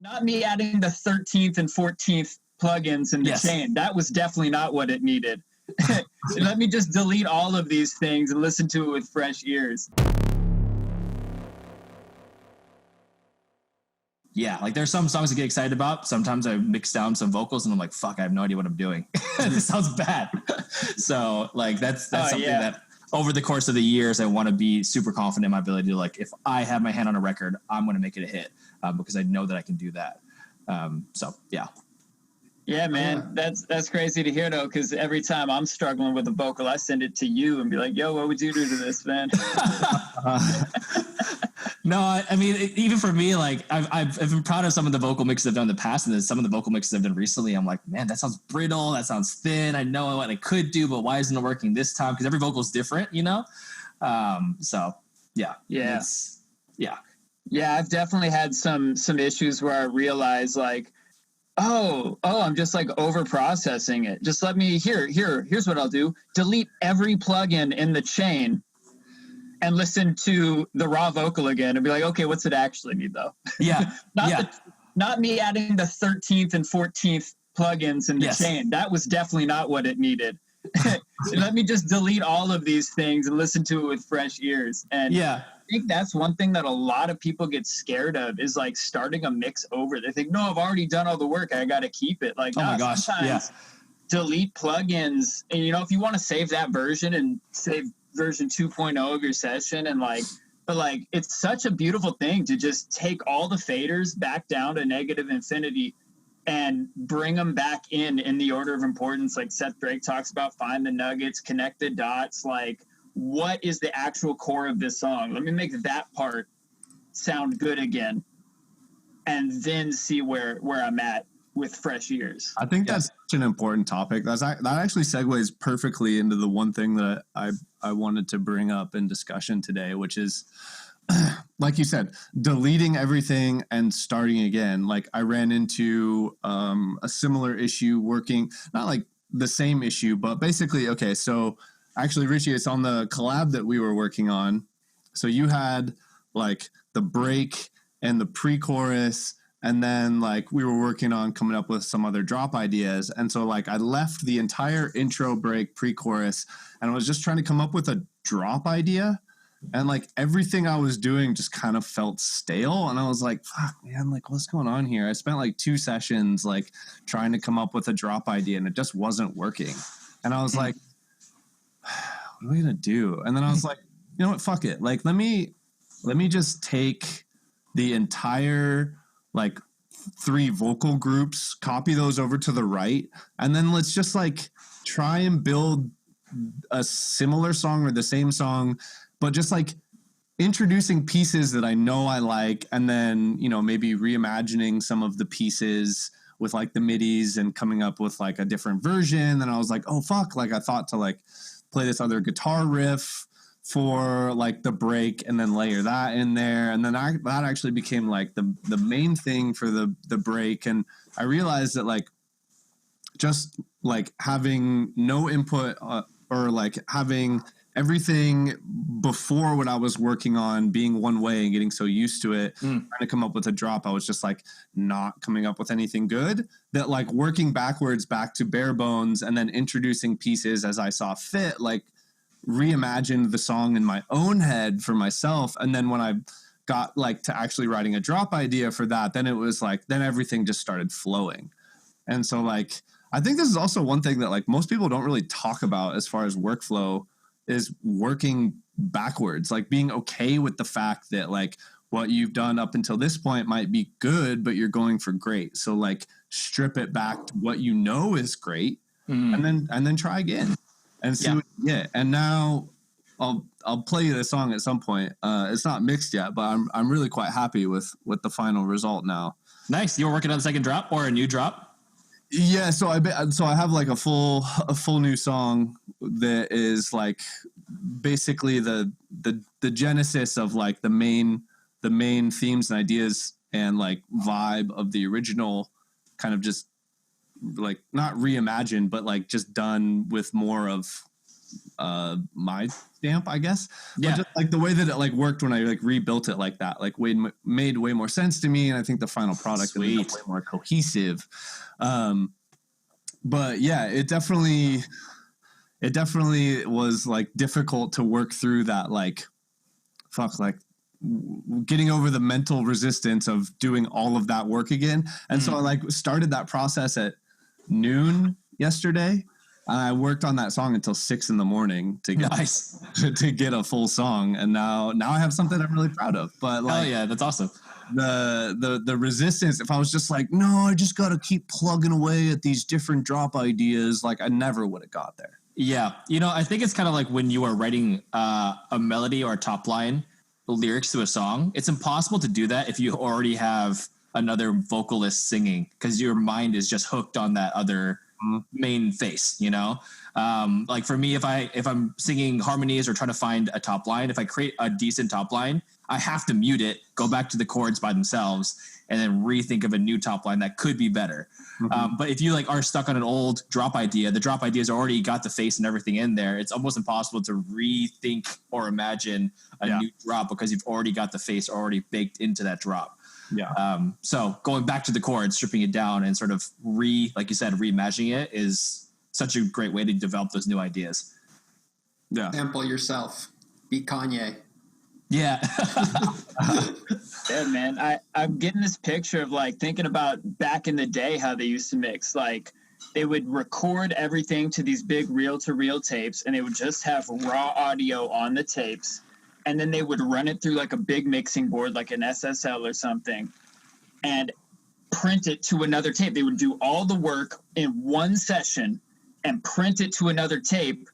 Not me adding the 13th and 14th plugins in the chain. That was definitely not what it needed. Let me just delete all of these things and listen to it with fresh ears. Yeah, like there's some songs I get excited about. Sometimes I mix down some vocals and I'm like, fuck, I have no idea what I'm doing. This sounds bad. So like that's something that over the course of the years, I want to be super confident in my ability to, like, if I have my hand on a record, I'm going to make it a hit because I know that I can do that. So yeah. Yeah, man, that's crazy to hear though, because every time I'm struggling with a vocal, I send it to you and be like, "Yo, what would you do to this, man?" No, I mean, even for me, like I've been proud of some of the vocal mixes I've done in the past, and then some of the vocal mixes I've done recently. I'm like, man, that sounds brittle. That sounds thin. I know what I could do, but why isn't it working this time? Because every vocal is different, you know. So yeah. I've definitely had some issues where I realize like, oh, I'm just like over processing it. Just let me here's what I'll do. Delete every plugin in the chain and listen to the raw vocal again and be like, okay, what's it actually need though? Yeah. Not me adding the 13th and 14th plugins in the chain. That was definitely not what it needed. Let me just delete all of these things and listen to it with fresh ears. And I think that's one thing that a lot of people get scared of is like starting a mix over. They think, no, I've already done all the work. I got to keep it. Like, sometimes delete plugins. And, you know, if you want to save that version and save version 2.0 of your session and but it's such a beautiful thing to just take all the faders back down to negative infinity and bring them back in the order of importance. Like Seth Drake talks about, find the nuggets, connect the dots. Like, what is the actual core of this song? Let me make that part sound good again and then see where I'm at with fresh ears. I think that's such an important topic. That actually segues perfectly into the one thing that I wanted to bring up in discussion today, which is, like you said, deleting everything and starting again. Like I ran into a similar issue working, not like the same issue, but basically, okay, so actually, Richie, it's on the collab that we were working on. So you had like the break and the pre-chorus, and then like we were working on coming up with some other drop ideas. And so like I left the entire intro, break, pre-chorus, and I was just trying to come up with a drop idea. And like everything I was doing just kind of felt stale. And I was like, fuck, man, like what's going on here? I spent like 2 sessions like trying to come up with a drop idea and it just wasn't working. And I was like, what are we going to do? And then I was like, you know what? Fuck it. Like, let me just take the entire like 3 vocal groups, copy those over to the right. And then let's just like try and build a similar song or the same song, but just like introducing pieces that I know I like, and then, you know, maybe reimagining some of the pieces with like the midis and coming up with like a different version. Then I was like, oh fuck, like I thought to like play this other guitar riff for like the break and then layer that in there. And then that actually became like the main thing for the break. And I realized that like just like having no input or like having everything before what I was working on being one way and getting so used to it, trying to come up with a drop, I was just like not coming up with anything good. That like working backwards back to bare bones and then introducing pieces as I saw fit, like reimagined the song in my own head for myself. And then when I got like to actually writing a drop idea for that, then it was like, then everything just started flowing. And so like, I think this is also one thing that like most people don't really talk about as far as workflow is working backwards, like being okay with the fact that like what you've done up until this point might be good, but you're going for great. So like strip it back to what you know is great and then try again and see what you get. And now I'll play you the song at some point. It's not mixed yet, but I'm really quite happy with the final result now. Nice. You were working on the second drop or a new drop? Yeah, so I have like a full new song that is like basically the genesis of like the main themes and ideas and like vibe of the original, kind of just like not reimagined, but like just done with more of my stamp, I guess. Yeah. But just like the way that it like worked when I like rebuilt it like that, like made way more sense to me. And I think the final product is way more cohesive. But yeah, it definitely was like difficult to work through that, like getting over the mental resistance of doing all of that work again. And so I like started that process at noon yesterday. I worked on that song until 6 a.m. to get to get a full song. And now I have something I'm really proud of. But like, yeah, that's awesome. The resistance, if I was just like, no, I just got to keep plugging away at these different drop ideas, like I never would have got there. Yeah. I think it's kind of like when you are writing a melody or a top line lyrics to a song, it's impossible to do that if you already have another vocalist singing, because your mind is just hooked on that other main face, like for me, if I'm singing harmonies or trying to find a top line, if I create a decent top line, I have to mute it, go back to the chords by themselves, and then rethink of a new top line that could be better. But if you like are stuck on an old drop idea, the drop idea's already got the face and everything in there. It's almost impossible to rethink or imagine a new drop because you've already got the face already baked into that drop. Yeah. So going back to the chords, stripping it down and sort of like you said, reimagining it is such a great way to develop those new ideas. Yeah. Sample yourself. Be Kanye. Yeah. Yeah, man. I'm getting this picture of like thinking about back in the day how they used to mix. Like they would record everything to these big reel-to-reel tapes, and they would just have raw audio on the tapes, and then they would run it through like a big mixing board, like an SSL or something, and print it to another tape. They would do all the work in one session and print it to another tape,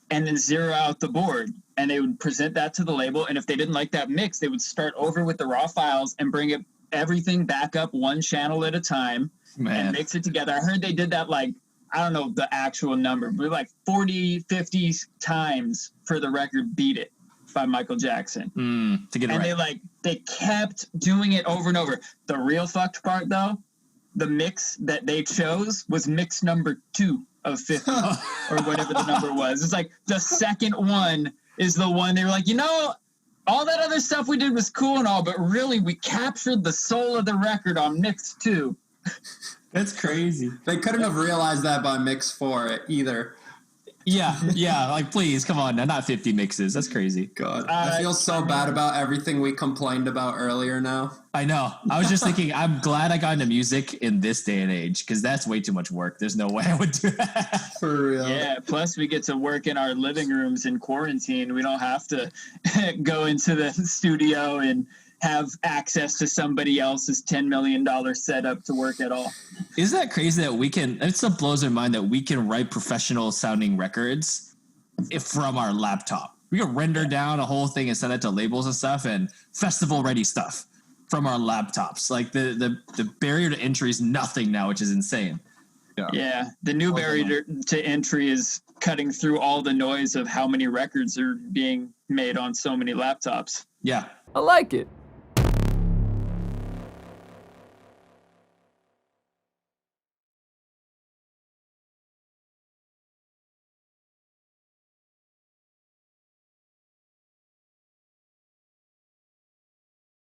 and then zero out the board. And they would present that to the label. And if they didn't like that mix, they would start over with the raw files and bring everything back up one channel at a time and mix it together. I heard they did that, like, I don't know the actual number, but like 40, 50 times for the record Beat It by Michael Jackson. To get it and right. they kept doing it over and over. The real fucked part, though, the mix that they chose was mix number 2 of 50 or whatever the number was. It's like the second one is the one they were like, all that other stuff we did was cool and all, but really we captured the soul of the record on mix 2. That's crazy. They couldn't have realized that by mix 4 either. Yeah. Like, please, come on now. Not 50 mixes. That's crazy. God, I feel so bad about everything we complained about earlier now. I know. I was just thinking, I'm glad I got into music in this day and age, because that's way too much work. There's no way I would do that. For real. Yeah, plus we get to work in our living rooms in quarantine. We don't have to go into the studio and have access to somebody else's $10 million setup to work at all. Isn't that crazy that it still blows our mind that we can write professional sounding records from our laptop? We can render down a whole thing and send it to labels and stuff, and festival ready stuff from our laptops. Like the barrier to entry is nothing now, which is insane. Yeah. The new barrier to entry is cutting through all the noise of how many records are being made on so many laptops. Yeah. I like it.